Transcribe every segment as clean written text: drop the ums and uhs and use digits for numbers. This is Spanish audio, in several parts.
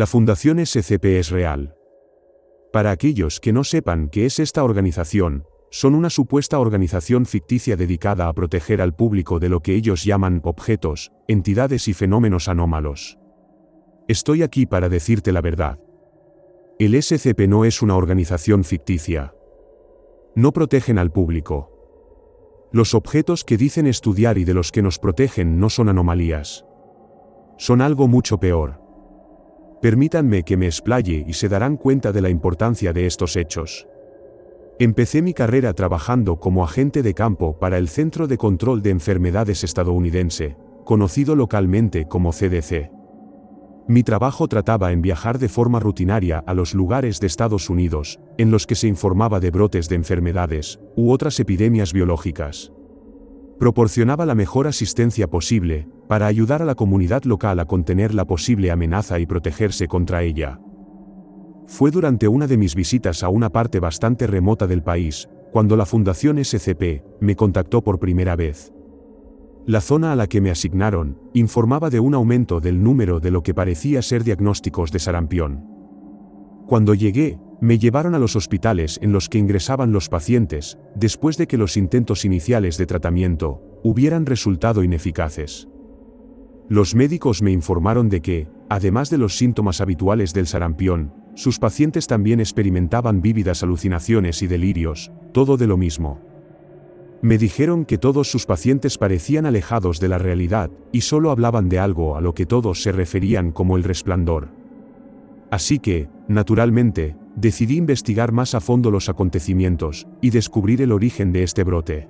La Fundación SCP es real. Para aquellos que no sepan qué es esta organización, son una supuesta organización ficticia dedicada a proteger al público de lo que ellos llaman objetos, entidades y fenómenos anómalos. Estoy aquí para decirte la verdad. El SCP no es una organización ficticia. No protegen al público. Los objetos que dicen estudiar y de los que nos protegen no son anomalías. Son algo mucho peor. Permítanme que me explaye y se darán cuenta de la importancia de estos hechos. Empecé mi carrera trabajando como agente de campo para el Centro de Control de Enfermedades estadounidense, conocido localmente como CDC. Mi trabajo trataba en viajar de forma rutinaria a los lugares de Estados Unidos, en los que se informaba de brotes de enfermedades, u otras epidemias biológicas. Proporcionaba la mejor asistencia posible, para ayudar a la comunidad local a contener la posible amenaza y protegerse contra ella. Fue durante una de mis visitas a una parte bastante remota del país, cuando la Fundación SCP me contactó por primera vez. La zona a la que me asignaron informaba de un aumento del número de lo que parecía ser diagnósticos de sarampión. Cuando llegué, me llevaron a los hospitales en los que ingresaban los pacientes, después de que los intentos iniciales de tratamiento hubieran resultado ineficaces. Los médicos me informaron de que, además de los síntomas habituales del sarampión, sus pacientes también experimentaban vívidas alucinaciones y delirios, todo de lo mismo. Me dijeron que todos sus pacientes parecían alejados de la realidad, y solo hablaban de algo a lo que todos se referían como el resplandor. Así que, naturalmente, decidí investigar más a fondo los acontecimientos, y descubrir el origen de este brote.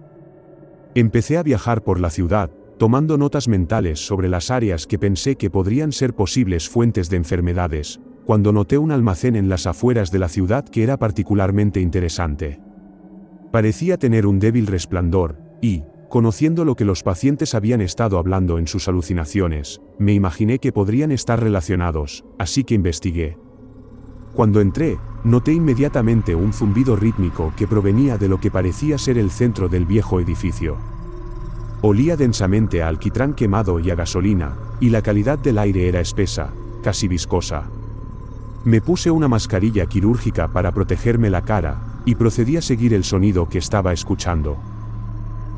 Empecé a viajar por la ciudad, tomando notas mentales sobre las áreas que pensé que podrían ser posibles fuentes de enfermedades, cuando noté un almacén en las afueras de la ciudad que era particularmente interesante. Parecía tener un débil resplandor, y, conociendo lo que los pacientes habían estado hablando en sus alucinaciones, me imaginé que podrían estar relacionados, así que investigué. Cuando entré, noté inmediatamente un zumbido rítmico que provenía de lo que parecía ser el centro del viejo edificio. Olía densamente a alquitrán quemado y a gasolina, y la calidad del aire era espesa, casi viscosa. Me puse una mascarilla quirúrgica para protegerme la cara, y procedí a seguir el sonido que estaba escuchando.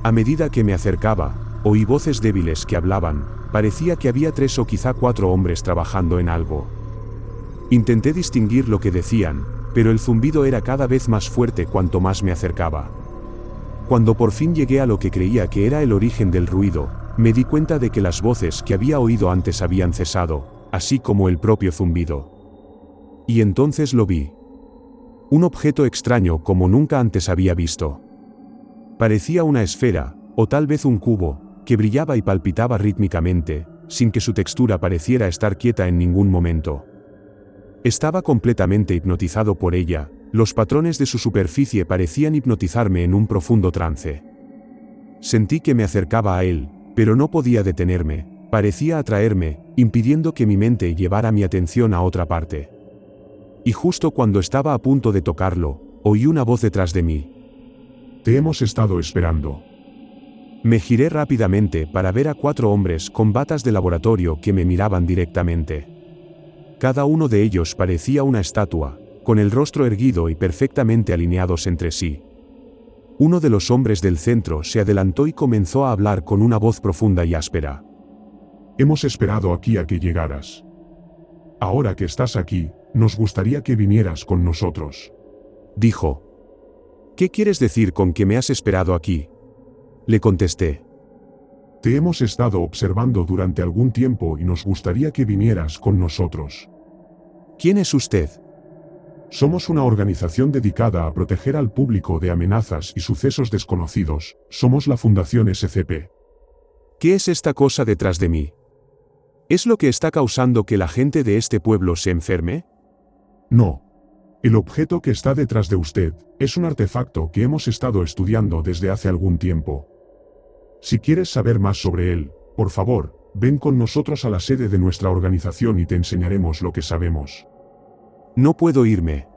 A medida que me acercaba, oí voces débiles que hablaban, parecía que había 3 o quizá 4 hombres trabajando en algo. Intenté distinguir lo que decían, pero el zumbido era cada vez más fuerte cuanto más me acercaba. Cuando por fin llegué a lo que creía que era el origen del ruido, me di cuenta de que las voces que había oído antes habían cesado, así como el propio zumbido. Y entonces lo vi. Un objeto extraño como nunca antes había visto. Parecía una esfera, o tal vez un cubo, que brillaba y palpitaba rítmicamente, sin que su textura pareciera estar quieta en ningún momento. Estaba completamente hipnotizado por ella, los patrones de su superficie parecían hipnotizarme en un profundo trance. Sentí que me acercaba a él, pero no podía detenerme, parecía atraerme, impidiendo que mi mente llevara mi atención a otra parte. Y justo cuando estaba a punto de tocarlo, oí una voz detrás de mí. Te hemos estado esperando. Me giré rápidamente para ver a 4 hombres con batas de laboratorio que me miraban directamente. Cada uno de ellos parecía una estatua, con el rostro erguido y perfectamente alineados entre sí. Uno de los hombres del centro se adelantó y comenzó a hablar con una voz profunda y áspera. Hemos esperado aquí a que llegaras. Ahora que estás aquí, nos gustaría que vinieras con nosotros. Dijo. ¿Qué quieres decir con que me has esperado aquí? Le contesté. Te hemos estado observando durante algún tiempo y nos gustaría que vinieras con nosotros. ¿Quién es usted? Somos una organización dedicada a proteger al público de amenazas y sucesos desconocidos. Somos la Fundación SCP. ¿Qué es esta cosa detrás de mí? ¿Es lo que está causando que la gente de este pueblo se enferme? No. El objeto que está detrás de usted es un artefacto que hemos estado estudiando desde hace algún tiempo. Si quieres saber más sobre él, por favor, ven con nosotros a la sede de nuestra organización y te enseñaremos lo que sabemos. No puedo irme.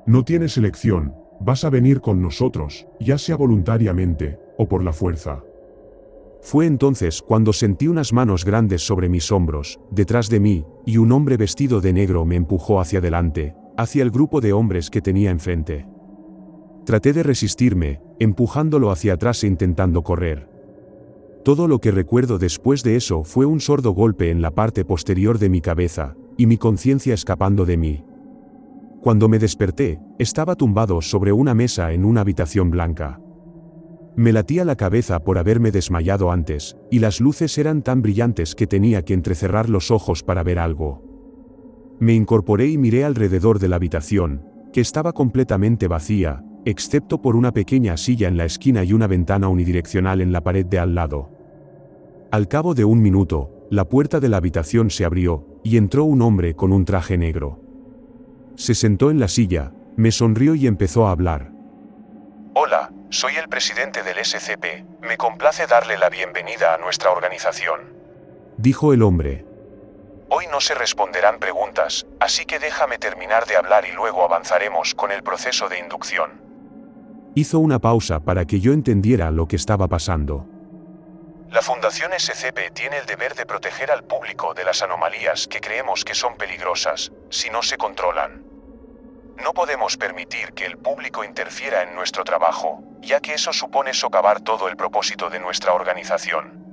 No tienes elección, vas a venir con nosotros, ya sea voluntariamente, o por la fuerza. Fue entonces cuando sentí unas manos grandes sobre mis hombros, detrás de mí, y un hombre vestido de negro me empujó hacia adelante, hacia el grupo de hombres que tenía enfrente. Traté de resistirme, empujándolo hacia atrás e intentando correr. Todo lo que recuerdo después de eso fue un sordo golpe en la parte posterior de mi cabeza, y mi conciencia escapando de mí. Cuando me desperté, estaba tumbado sobre una mesa en una habitación blanca. Me latía la cabeza por haberme desmayado antes, y las luces eran tan brillantes que tenía que entrecerrar los ojos para ver algo. Me incorporé y miré alrededor de la habitación, que estaba completamente vacía, excepto por una pequeña silla en la esquina y una ventana unidireccional en la pared de al lado. Al cabo de un minuto, la puerta de la habitación se abrió, y entró un hombre con un traje negro. Se sentó en la silla, me sonrió y empezó a hablar. Hola, soy el presidente del SCP, me complace darle la bienvenida a nuestra organización. Dijo el hombre. Hoy no se responderán preguntas, así que déjame terminar de hablar y luego avanzaremos con el proceso de inducción. Hizo una pausa para que yo entendiera lo que estaba pasando. La Fundación SCP tiene el deber de proteger al público de las anomalías que creemos que son peligrosas, si no se controlan. No podemos permitir que el público interfiera en nuestro trabajo, ya que eso supone socavar todo el propósito de nuestra organización.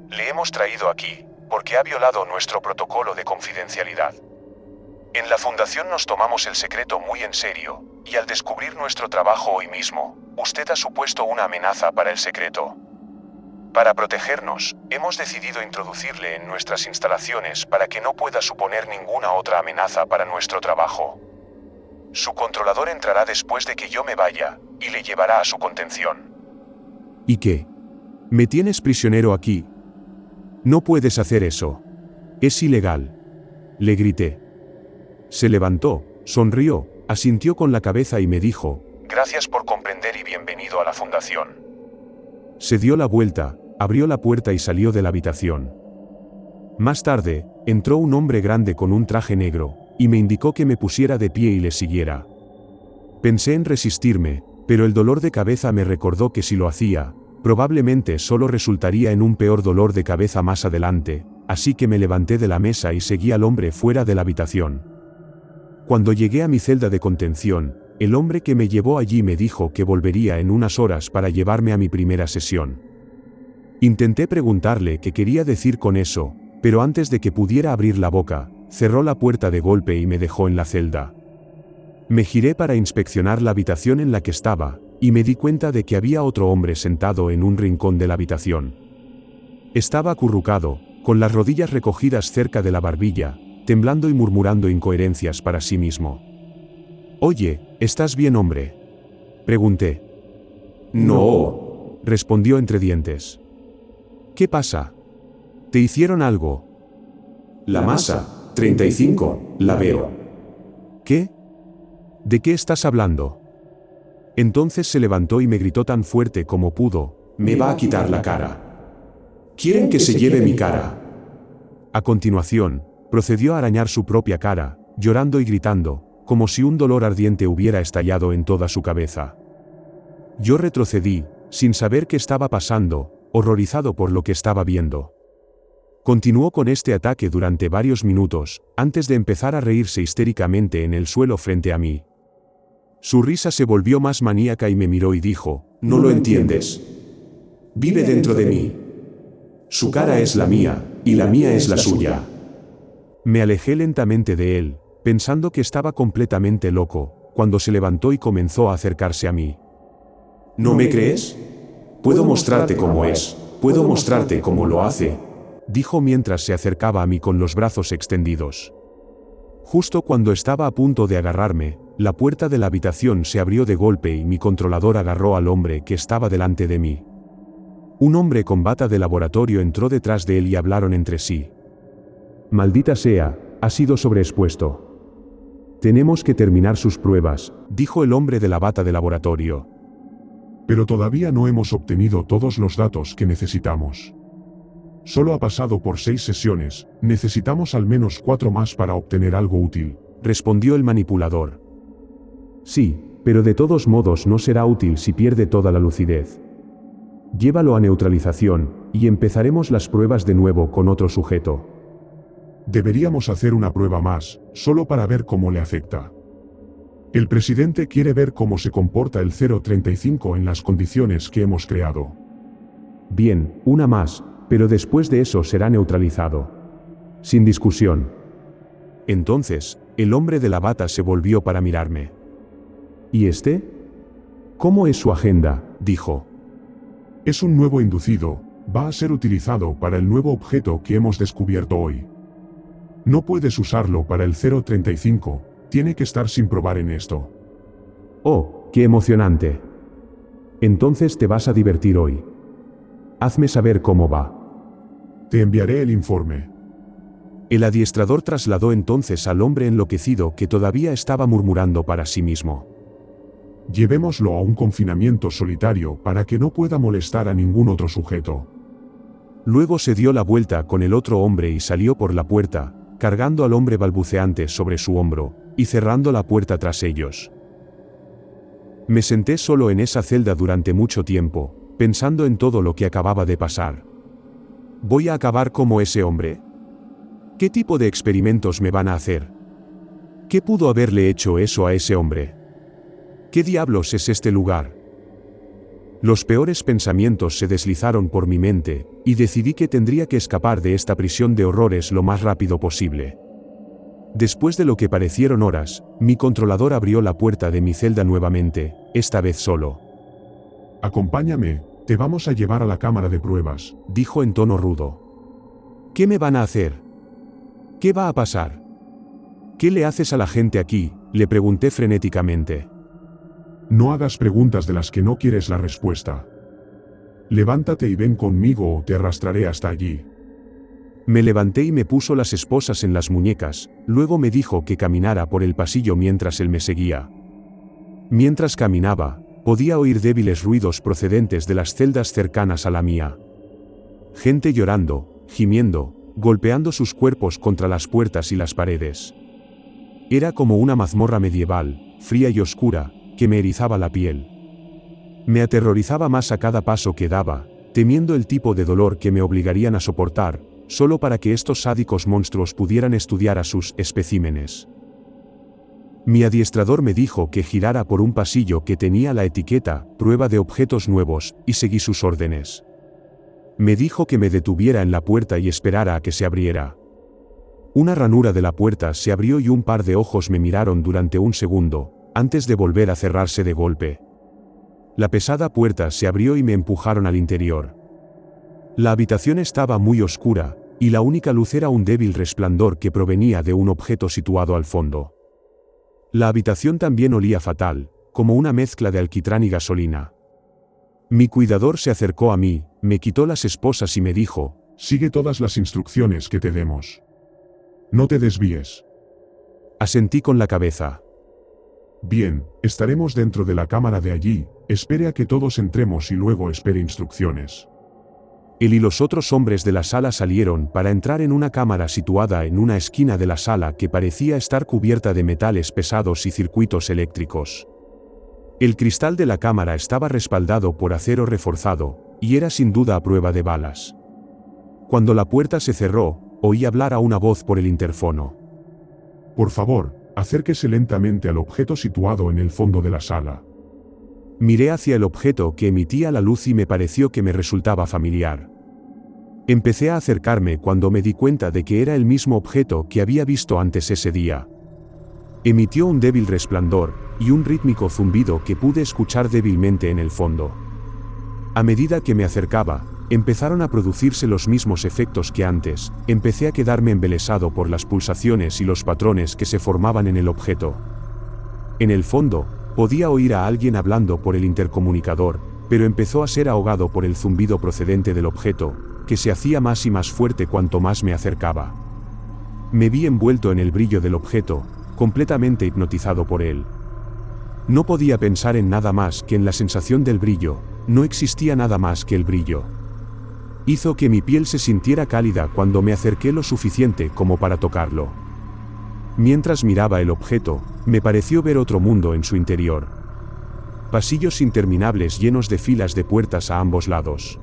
Le hemos traído aquí, porque ha violado nuestro protocolo de confidencialidad. En la Fundación nos tomamos el secreto muy en serio, y al descubrir nuestro trabajo hoy mismo, usted ha supuesto una amenaza para el secreto. Para protegernos, hemos decidido introducirle en nuestras instalaciones para que no pueda suponer ninguna otra amenaza para nuestro trabajo. Su controlador entrará después de que yo me vaya, y le llevará a su contención. ¿Y qué? ¿Me tienes prisionero aquí? No puedes hacer eso. Es ilegal. Le grité. Se levantó, sonrió, asintió con la cabeza y me dijo: Gracias por comprender y bienvenido a la Fundación. Se dio la vuelta, abrió la puerta y salió de la habitación. Más tarde, entró un hombre grande con un traje negro, y me indicó que me pusiera de pie y le siguiera. Pensé en resistirme, pero el dolor de cabeza me recordó que si lo hacía, probablemente solo resultaría en un peor dolor de cabeza más adelante, así que me levanté de la mesa y seguí al hombre fuera de la habitación. Cuando llegué a mi celda de contención, el hombre que me llevó allí me dijo que volvería en unas horas para llevarme a mi primera sesión. Intenté preguntarle qué quería decir con eso, pero antes de que pudiera abrir la boca, cerró la puerta de golpe y me dejó en la celda. Me giré para inspeccionar la habitación en la que estaba, y me di cuenta de que había otro hombre sentado en un rincón de la habitación. Estaba acurrucado, con las rodillas recogidas cerca de la barbilla, temblando y murmurando incoherencias para sí mismo. «Oye, ¿estás bien, hombre?», pregunté. «No», respondió entre dientes. «¿Qué pasa? ¿Te hicieron algo?». «La masa, 35, la veo». «¿Qué? ¿De qué estás hablando?». Entonces se levantó y me gritó tan fuerte como pudo: «Me va a quitar la cara. ¿Quieren que se lleve mi cara?». A continuación, procedió a arañar su propia cara, llorando y gritando, como si un dolor ardiente hubiera estallado en toda su cabeza. Yo retrocedí, sin saber qué estaba pasando, horrorizado por lo que estaba viendo. Continuó con este ataque durante varios minutos, antes de empezar a reírse histéricamente en el suelo frente a mí. Su risa se volvió más maníaca y me miró y dijo: «No lo entiendes. Vive dentro de mí. Su cara es la mía, y la mía es la suya». Me alejé lentamente de él, pensando que estaba completamente loco, cuando se levantó y comenzó a acercarse a mí. «¿No me crees? Puedo mostrarte cómo es, puedo mostrarte cómo lo hace», dijo mientras se acercaba a mí con los brazos extendidos. Justo cuando estaba a punto de agarrarme, la puerta de la habitación se abrió de golpe y mi controlador agarró al hombre que estaba delante de mí. Un hombre con bata de laboratorio entró detrás de él y hablaron entre sí. «Maldita sea, ha sido sobreexpuesto. Tenemos que terminar sus pruebas», dijo el hombre de la bata de laboratorio. Pero todavía no hemos obtenido todos los datos que necesitamos. Solo ha pasado por 6 sesiones, necesitamos al menos 4 más para obtener algo útil, respondió el manipulador. «Sí, pero de todos modos no será útil si pierde toda la lucidez. Llévalo a neutralización, y empezaremos las pruebas de nuevo con otro sujeto. Deberíamos hacer una prueba más, solo para ver cómo le afecta. El presidente quiere ver cómo se comporta el 035 en las condiciones que hemos creado. Bien, una más, pero después de eso será neutralizado. Sin discusión. Entonces, el hombre de la bata se volvió para mirarme. ¿Y este? ¿Cómo es su agenda?, dijo. Es un nuevo inducido, va a ser utilizado para el nuevo objeto que hemos descubierto hoy. No puedes usarlo para el 035, tiene que estar sin probar en esto. Oh, qué emocionante. Entonces te vas a divertir hoy. Hazme saber cómo va. Te enviaré el informe. El adiestrador trasladó entonces al hombre enloquecido que todavía estaba murmurando para sí mismo. Llevémoslo a un confinamiento solitario para que no pueda molestar a ningún otro sujeto. Luego se dio la vuelta con el otro hombre y salió por la puerta, cargando al hombre balbuceante sobre su hombro, y cerrando la puerta tras ellos. Me senté solo en esa celda durante mucho tiempo, pensando en todo lo que acababa de pasar. ¿Voy a acabar como ese hombre? ¿Qué tipo de experimentos me van a hacer? ¿Qué pudo haberle hecho eso a ese hombre? ¿Qué diablos es este lugar? Los peores pensamientos se deslizaron por mi mente, y decidí que tendría que escapar de esta prisión de horrores lo más rápido posible. Después de lo que parecieron horas, mi controlador abrió la puerta de mi celda nuevamente, esta vez solo. Acompáñame, te vamos a llevar a la cámara de pruebas, dijo en tono rudo. ¿Qué me van a hacer? ¿Qué va a pasar? ¿Qué le haces a la gente aquí?, le pregunté frenéticamente. No hagas preguntas de las que no quieres la respuesta. Levántate y ven conmigo o te arrastraré hasta allí. Me levanté y me puso las esposas en las muñecas, luego me dijo que caminara por el pasillo mientras él me seguía. Mientras caminaba, podía oír débiles ruidos procedentes de las celdas cercanas a la mía. Gente llorando, gimiendo, golpeando sus cuerpos contra las puertas y las paredes. Era como una mazmorra medieval, fría y oscura, que me erizaba la piel. Me aterrorizaba más a cada paso que daba, temiendo el tipo de dolor que me obligarían a soportar, solo para que estos sádicos monstruos pudieran estudiar a sus especímenes. Mi adiestrador me dijo que girara por un pasillo que tenía la etiqueta «Prueba de objetos nuevos», y seguí sus órdenes. Me dijo que me detuviera en la puerta y esperara a que se abriera. Una ranura de la puerta se abrió y un par de ojos me miraron durante un segundo, antes de volver a cerrarse de golpe. La pesada puerta se abrió y me empujaron al interior. La habitación estaba muy oscura, y la única luz era un débil resplandor que provenía de un objeto situado al fondo. La habitación también olía fatal, como una mezcla de alquitrán y gasolina. Mi cuidador se acercó a mí, me quitó las esposas y me dijo: sigue todas las instrucciones que te demos. No te desvíes. Asentí con la cabeza. Bien, estaremos dentro de la cámara de allí, espere a que todos entremos y luego espere instrucciones. Él y los otros hombres de la sala salieron para entrar en una cámara situada en una esquina de la sala que parecía estar cubierta de metales pesados y circuitos eléctricos. El cristal de la cámara estaba respaldado por acero reforzado, y era sin duda a prueba de balas. Cuando la puerta se cerró, oí hablar a una voz por el interfono. Por favor, acérquese lentamente al objeto situado en el fondo de la sala. Miré hacia el objeto que emitía la luz y me pareció que me resultaba familiar. Empecé a acercarme cuando me di cuenta de que era el mismo objeto que había visto antes ese día. Emitió un débil resplandor, y un rítmico zumbido que pude escuchar débilmente en el fondo. A medida que me acercaba, empezaron a producirse los mismos efectos que antes, empecé a quedarme embelesado por las pulsaciones y los patrones que se formaban en el objeto. En el fondo, podía oír a alguien hablando por el intercomunicador, pero empezó a ser ahogado por el zumbido procedente del objeto, que se hacía más y más fuerte cuanto más me acercaba. Me vi envuelto en el brillo del objeto, completamente hipnotizado por él. No podía pensar en nada más que en la sensación del brillo, no existía nada más que el brillo. Hizo que mi piel se sintiera cálida cuando me acerqué lo suficiente como para tocarlo. Mientras miraba el objeto, me pareció ver otro mundo en su interior. Pasillos interminables llenos de filas de puertas a ambos lados.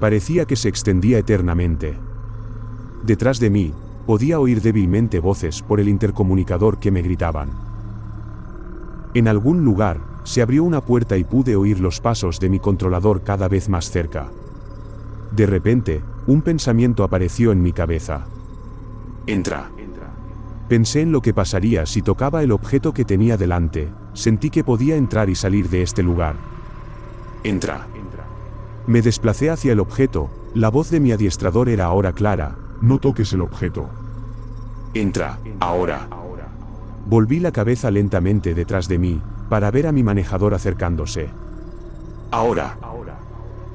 Parecía que se extendía eternamente. Detrás de mí, podía oír débilmente voces por el intercomunicador que me gritaban. En algún lugar, se abrió una puerta y pude oír los pasos de mi controlador cada vez más cerca. De repente, un pensamiento apareció en mi cabeza. Entra. Pensé en lo que pasaría si tocaba el objeto que tenía delante. Sentí que podía entrar y salir de este lugar. Entra. Me desplacé hacia el objeto. La voz de mi adiestrador era ahora clara. No toques el objeto. Entra, ahora. Volví la cabeza lentamente detrás de mí, para ver a mi manejador acercándose. Ahora.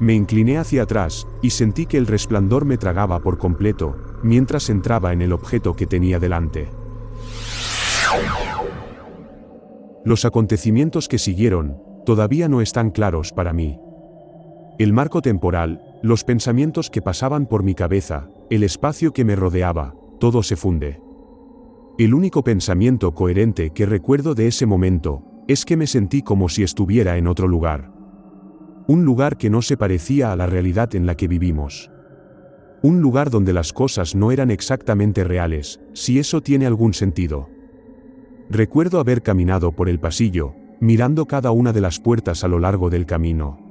Me incliné hacia atrás, y sentí que el resplandor me tragaba por completo, mientras entraba en el objeto que tenía delante. Los acontecimientos que siguieron, todavía no están claros para mí. El marco temporal, los pensamientos que pasaban por mi cabeza, el espacio que me rodeaba, todo se funde. El único pensamiento coherente que recuerdo de ese momento, es que me sentí como si estuviera en otro lugar. Un lugar que no se parecía a la realidad en la que vivimos. Un lugar donde las cosas no eran exactamente reales, si eso tiene algún sentido. Recuerdo haber caminado por el pasillo, mirando cada una de las puertas a lo largo del camino.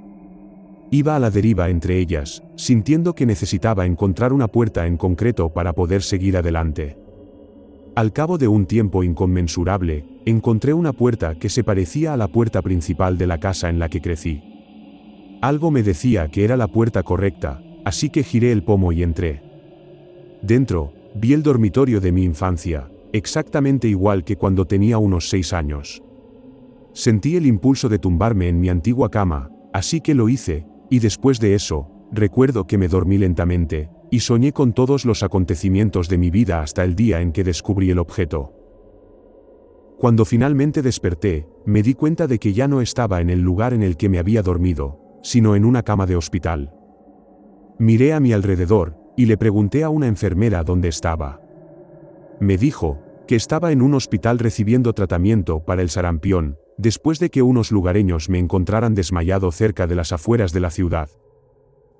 Iba a la deriva entre ellas, sintiendo que necesitaba encontrar una puerta en concreto para poder seguir adelante. Al cabo de un tiempo inconmensurable, encontré una puerta que se parecía a la puerta principal de la casa en la que crecí. Algo me decía que era la puerta correcta, así que giré el pomo y entré. Dentro, vi el dormitorio de mi infancia, exactamente igual que cuando tenía unos 6 años. Sentí el impulso de tumbarme en mi antigua cama, así que lo hice, y después de eso, recuerdo que me dormí lentamente, y soñé con todos los acontecimientos de mi vida hasta el día en que descubrí el objeto. Cuando finalmente desperté, me di cuenta de que ya no estaba en el lugar en el que me había dormido, sino en una cama de hospital. Miré a mi alrededor, y le pregunté a una enfermera dónde estaba. Me dijo que estaba en un hospital recibiendo tratamiento para el sarampión, después de que unos lugareños me encontraran desmayado cerca de las afueras de la ciudad.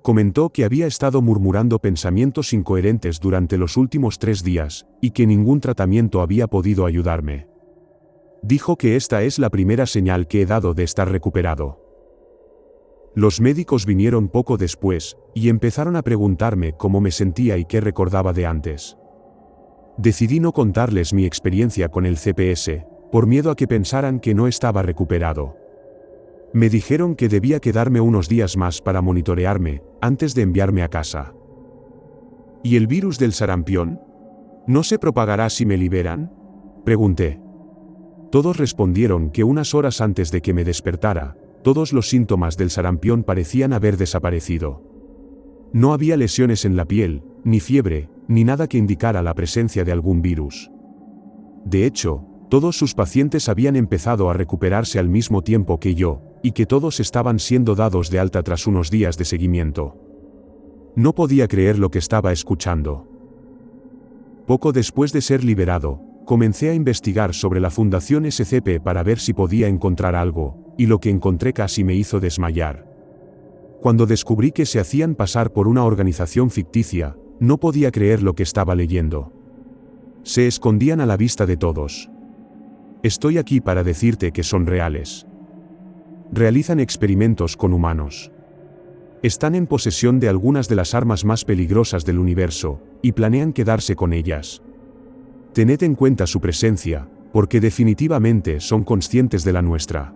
Comentó que había estado murmurando pensamientos incoherentes durante los últimos 3 días, y que ningún tratamiento había podido ayudarme. Dijo que esta es la primera señal que he dado de estar recuperado. Los médicos vinieron poco después, y empezaron a preguntarme cómo me sentía y qué recordaba de antes. Decidí no contarles mi experiencia con el CPS, por miedo a que pensaran que no estaba recuperado. Me dijeron que debía quedarme unos días más para monitorearme, antes de enviarme a casa. ¿Y el virus del sarampión? ¿No se propagará si me liberan?, pregunté. Todos respondieron que unas horas antes de que me despertara, todos los síntomas del sarampión parecían haber desaparecido. No había lesiones en la piel, ni fiebre, ni nada que indicara la presencia de algún virus. De hecho, todos sus pacientes habían empezado a recuperarse al mismo tiempo que yo, y que todos estaban siendo dados de alta tras unos días de seguimiento. No podía creer lo que estaba escuchando. Poco después de ser liberado, comencé a investigar sobre la Fundación SCP para ver si podía encontrar algo, y lo que encontré casi me hizo desmayar. Cuando descubrí que se hacían pasar por una organización ficticia, no podía creer lo que estaba leyendo. Se escondían a la vista de todos. Estoy aquí para decirte que son reales. Realizan experimentos con humanos. Están en posesión de algunas de las armas más peligrosas del universo, y planean quedarse con ellas. Tened en cuenta su presencia, porque definitivamente son conscientes de la nuestra.